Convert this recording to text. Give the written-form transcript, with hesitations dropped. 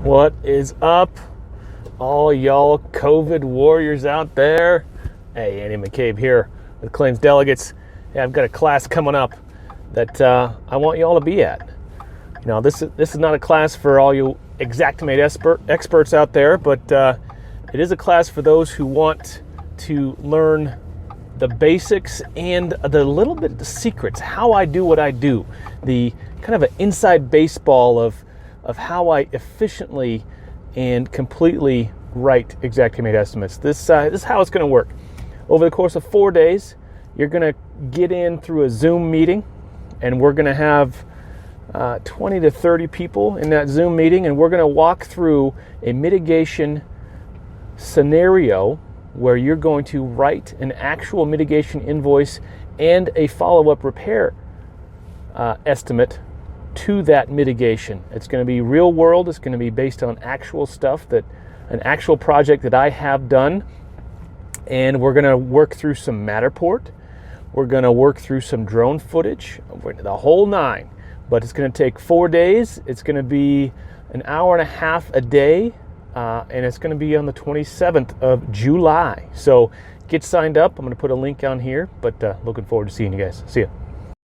What is up, all y'all COVID warriors out there? Hey, Andy McCabe here with Claims Delegates. Hey, I've got a class coming up that I want y'all to be at. You know, this is not a class for all you Xactimate experts out there, but it is a class for those who want to learn the basics and the little bit of the secrets, how I do what I do, the kind of an inside baseball of how I efficiently and completely write Xactimate estimates. This is how it's going to work. Over the course of 4 days, you're going to get in through a Zoom meeting, and we're going to have 20 to 30 people in that Zoom meeting, and we're going to walk through a mitigation scenario where you're going to write an actual mitigation invoice and a follow-up repair estimate to that mitigation. It's going to be real world. It's going to be based on actual stuff, an actual project that I have done. And we're going to work through some Matterport. We're going to work through some drone footage, the whole nine. But it's going to take 4 days. It's going to be an hour and a half a day. And it's going to be on the 27th of July. So get signed up. I'm going to put a link on here. But looking forward to seeing you guys. See ya.